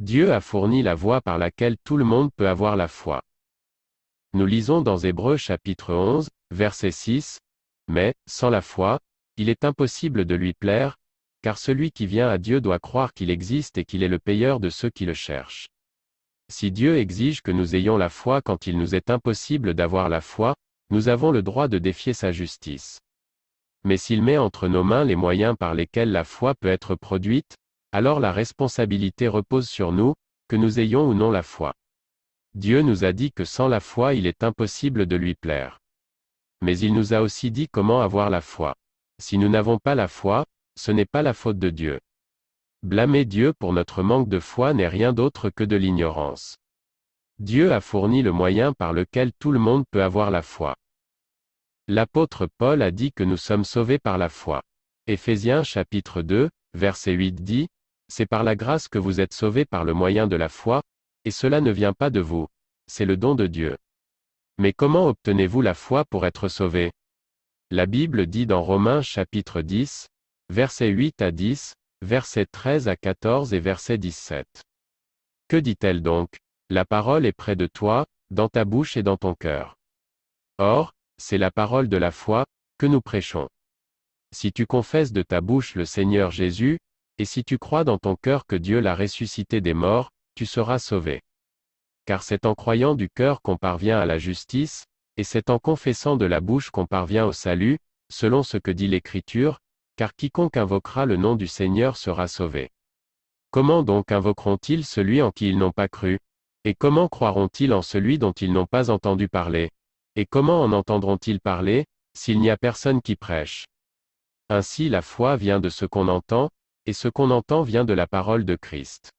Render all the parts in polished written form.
Dieu a fourni la voie par laquelle tout le monde peut avoir la foi. Nous lisons dans Hébreux chapitre 11, verset 6, « Mais, sans la foi, il est impossible de lui plaire, car celui qui vient à Dieu doit croire qu'il existe et qu'il est le payeur de ceux qui le cherchent. » Si Dieu exige que nous ayons la foi quand il nous est impossible d'avoir la foi, nous avons le droit de défier sa justice. Mais s'il met entre nos mains les moyens par lesquels la foi peut être produite, alors la responsabilité repose sur nous, que nous ayons ou non la foi. Dieu nous a dit que sans la foi il est impossible de lui plaire. Mais il nous a aussi dit comment avoir la foi. Si nous n'avons pas la foi, ce n'est pas la faute de Dieu. Blâmer Dieu pour notre manque de foi n'est rien d'autre que de l'ignorance. Dieu a fourni le moyen par lequel tout le monde peut avoir la foi. L'apôtre Paul a dit que nous sommes sauvés par la foi. Éphésiens chapitre 2, verset 8 dit, « C'est par la grâce que vous êtes sauvés par le moyen de la foi, et cela ne vient pas de vous, c'est le don de Dieu. » Mais comment obtenez-vous la foi pour être sauvés? La Bible dit dans Romains chapitre 10, versets 8 à 10, versets 13 à 14 et verset 17. Que dit-elle donc? La parole est près de toi, dans ta bouche et dans ton cœur. Or, c'est la parole de la foi, que nous prêchons. Si tu confesses de ta bouche le Seigneur Jésus, et si tu crois dans ton cœur que Dieu l'a ressuscité des morts, tu seras sauvé. Car c'est en croyant du cœur qu'on parvient à la justice, et c'est en confessant de la bouche qu'on parvient au salut, selon ce que dit l'Écriture, car quiconque invoquera le nom du Seigneur sera sauvé. Comment donc invoqueront-ils celui en qui ils n'ont pas cru? Et comment croiront-ils en celui dont ils n'ont pas entendu parler? Et comment en entendront-ils parler, s'il n'y a personne qui prêche? Ainsi la foi vient de ce qu'on entend, et ce qu'on entend vient de la parole de Christ.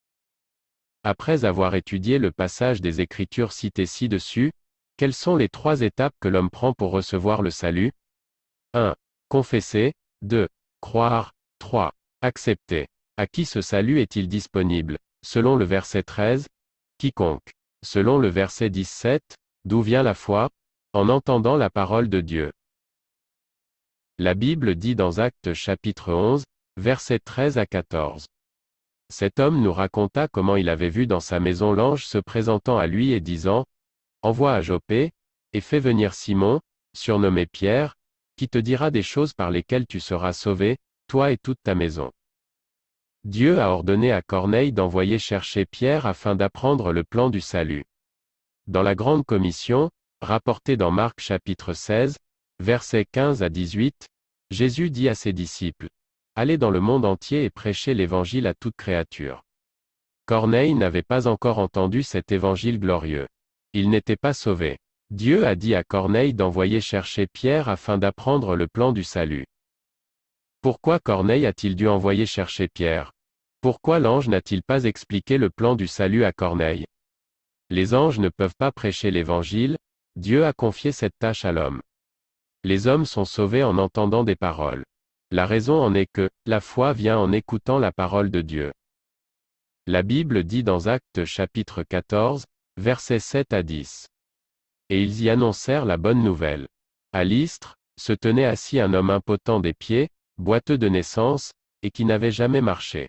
Après avoir étudié le passage des Écritures cité ci-dessus, quelles sont les 3 étapes que l'homme prend pour recevoir le salut? 1. Confesser. 2. Croire. 3. Accepter. À qui ce salut est-il disponible? Selon le verset 13, quiconque. Selon le verset 17, d'où vient la foi? En entendant la parole de Dieu. La Bible dit dans Actes chapitre 11, versets 13 à 14. Cet homme nous raconta comment il avait vu dans sa maison l'ange se présentant à lui et disant, « Envoie à Joppé, et fais venir Simon, surnommé Pierre, qui te dira des choses par lesquelles tu seras sauvé, toi et toute ta maison. » Dieu a ordonné à Corneille d'envoyer chercher Pierre afin d'apprendre le plan du salut. Dans la Grande Commission, rapportée dans Marc chapitre 16, versets 15 à 18, Jésus dit à ses disciples, « Allez dans le monde entier et prêchez l'évangile à toute créature. » Corneille n'avait pas encore entendu cet évangile glorieux. Il n'était pas sauvé. Dieu a dit à Corneille d'envoyer chercher Pierre afin d'apprendre le plan du salut. Pourquoi Corneille a-t-il dû envoyer chercher Pierre? Pourquoi l'ange n'a-t-il pas expliqué le plan du salut à Corneille? Les anges ne peuvent pas prêcher l'évangile, Dieu a confié cette tâche à l'homme. Les hommes sont sauvés en entendant des paroles. La raison en est que, la foi vient en écoutant la parole de Dieu. La Bible dit dans Actes chapitre 14, versets 7 à 10. Et ils y annoncèrent la bonne nouvelle. À Lystre, se tenait assis un homme impotent des pieds, boiteux de naissance, et qui n'avait jamais marché.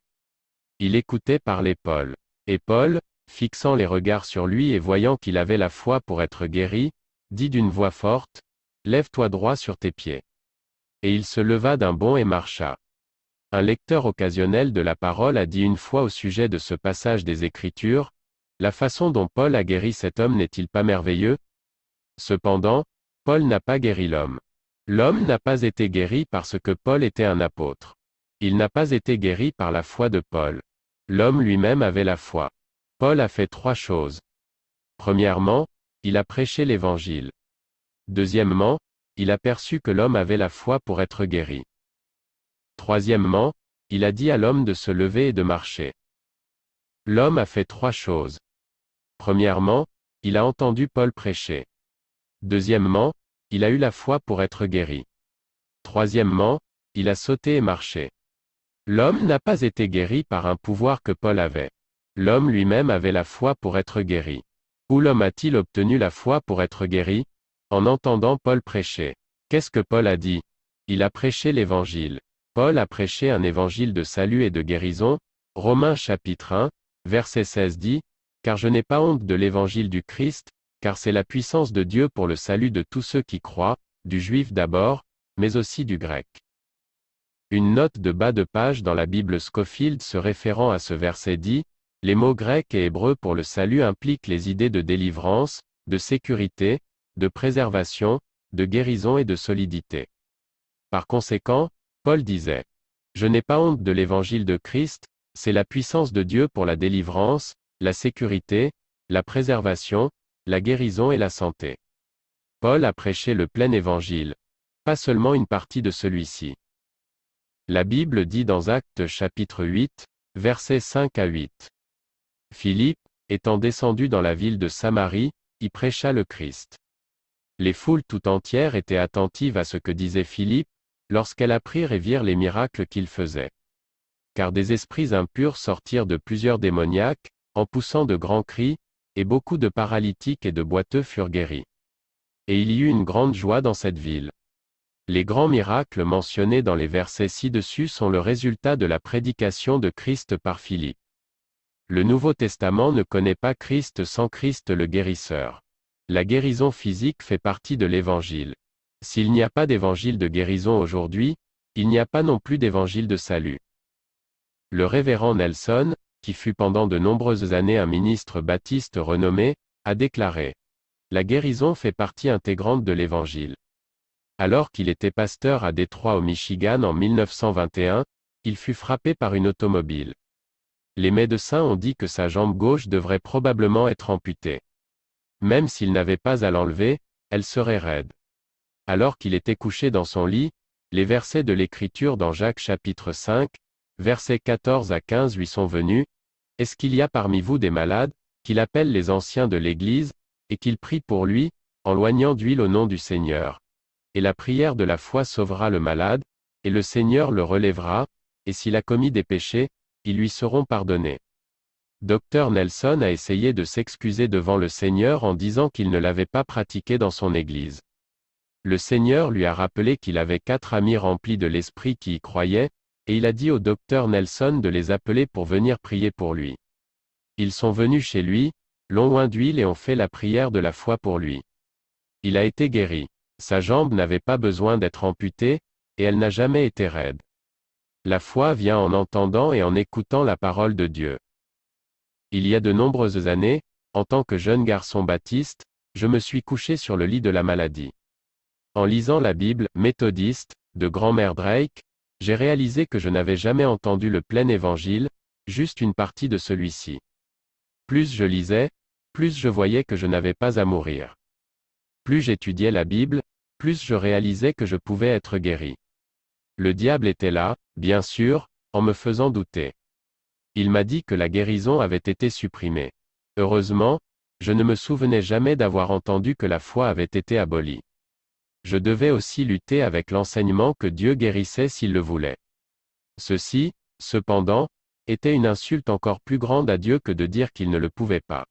Il écoutait parler Paul. Et Paul, fixant les regards sur lui et voyant qu'il avait la foi pour être guéri, dit d'une voix forte, « Lève-toi droit sur tes pieds. » Et il se leva d'un bond et marcha. Un lecteur occasionnel de la parole a dit une fois au sujet de ce passage des Écritures, « La façon dont Paul a guéri cet homme n'est-il pas merveilleux? » Cependant, Paul n'a pas guéri l'homme. L'homme n'a pas été guéri parce que Paul était un apôtre. Il n'a pas été guéri par la foi de Paul. L'homme lui-même avait la foi. Paul a fait 3 choses. Premièrement, il a prêché l'Évangile. Deuxièmement, il a perçu que l'homme avait la foi pour être guéri. Troisièmement, il a dit à l'homme de se lever et de marcher. L'homme a fait 3 choses. Premièrement, il a entendu Paul prêcher. Deuxièmement, il a eu la foi pour être guéri. Troisièmement, il a sauté et marché. L'homme n'a pas été guéri par un pouvoir que Paul avait. L'homme lui-même avait la foi pour être guéri. Où l'homme a-t-il obtenu la foi pour être guéri? En entendant Paul prêcher. Qu'est-ce que Paul a dit? Il a prêché l'Évangile. Paul a prêché un évangile de salut et de guérison, Romains chapitre 1, verset 16 dit, « Car je n'ai pas honte de l'évangile du Christ, car c'est la puissance de Dieu pour le salut de tous ceux qui croient, du juif d'abord, mais aussi du grec. » Une note de bas de page dans la Bible Scofield se référant à ce verset dit, « Les mots grecs et hébreux pour le salut impliquent les idées de délivrance, de sécurité, de préservation, de guérison et de solidité. » Par conséquent, Paul disait, « Je n'ai pas honte de l'évangile de Christ, c'est la puissance de Dieu pour la délivrance, la sécurité, la préservation, la guérison et la santé. » Paul a prêché le plein évangile, pas seulement une partie de celui-ci. La Bible dit dans Actes chapitre 8, versets 5 à 8. Philippe, étant descendu dans la ville de Samarie, y prêcha le Christ. Les foules tout entières étaient attentives à ce que disait Philippe, lorsqu'elles apprirent et virent les miracles qu'il faisait. Car des esprits impurs sortirent de plusieurs démoniaques, en poussant de grands cris, et beaucoup de paralytiques et de boiteux furent guéris. Et il y eut une grande joie dans cette ville. Les grands miracles mentionnés dans les versets ci-dessus sont le résultat de la prédication de Christ par Philippe. Le Nouveau Testament ne connaît pas Christ sans Christ le guérisseur. La guérison physique fait partie de l'Évangile. S'il n'y a pas d'évangile de guérison aujourd'hui, il n'y a pas non plus d'évangile de salut. Le révérend Nelson, qui fut pendant de nombreuses années un ministre baptiste renommé, a déclaré: « La guérison fait partie intégrante de l'Évangile. » Alors qu'il était pasteur à Détroit au Michigan en 1921, il fut frappé par une automobile. Les médecins ont dit que sa jambe gauche devrait probablement être amputée. Même s'il n'avait pas à l'enlever, elle serait raide. Alors qu'il était couché dans son lit, les versets de l'Écriture dans Jacques chapitre 5, versets 14 à 15 lui sont venus. « Est-ce qu'il y a parmi vous des malades, qu'il appelle les anciens de l'Église, et qu'ils prient pour lui, en loignant d'huile au nom du Seigneur? Et la prière de la foi sauvera le malade, et le Seigneur le relèvera, et s'il a commis des péchés, ils lui seront pardonnés. » Dr Nelson a essayé de s'excuser devant le Seigneur en disant qu'il ne l'avait pas pratiqué dans son église. Le Seigneur lui a rappelé qu'il avait 4 amis remplis de l'Esprit qui y croyaient, et il a dit au Dr Nelson de les appeler pour venir prier pour lui. Ils sont venus chez lui, l'ont oint d'huile et ont fait la prière de la foi pour lui. Il a été guéri. Sa jambe n'avait pas besoin d'être amputée, et elle n'a jamais été raide. La foi vient en entendant et en écoutant la parole de Dieu. Il y a de nombreuses années, en tant que jeune garçon baptiste, je me suis couché sur le lit de la maladie. En lisant la Bible méthodiste de grand-mère Drake, j'ai réalisé que je n'avais jamais entendu le plein évangile, juste une partie de celui-ci. Plus je lisais, plus je voyais que je n'avais pas à mourir. Plus j'étudiais la Bible, plus je réalisais que je pouvais être guéri. Le diable était là, bien sûr, en me faisant douter. Il m'a dit que la guérison avait été supprimée. Heureusement, je ne me souvenais jamais d'avoir entendu que la foi avait été abolie. Je devais aussi lutter avec l'enseignement que Dieu guérissait s'il le voulait. Ceci, cependant, était une insulte encore plus grande à Dieu que de dire qu'il ne le pouvait pas.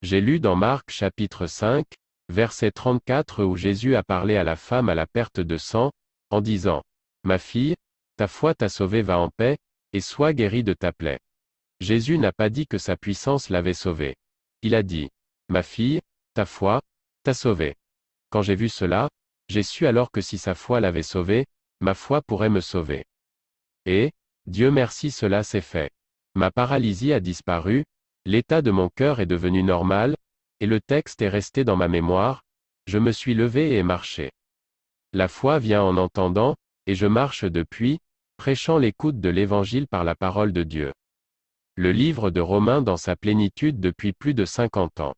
J'ai lu dans Marc chapitre 5, verset 34 où Jésus a parlé à la femme à la perte de sang, en disant: « Ma fille, ta foi t'a sauvée, va en paix, et sois guérie de ta plaie. » Jésus n'a pas dit que sa puissance l'avait sauvée. Il a dit: « Ma fille, ta foi t'a sauvée. » Quand j'ai vu cela, j'ai su alors que si sa foi l'avait sauvée, ma foi pourrait me sauver. Et, Dieu merci, cela s'est fait. Ma paralysie a disparu, l'état de mon cœur est devenu normal, et le texte est resté dans ma mémoire, je me suis levé et ai marché. La foi vient en entendant, et je marche depuis, prêchant l'écoute de l'Évangile par la parole de Dieu. Le livre de Romains dans sa plénitude depuis plus de 50 ans.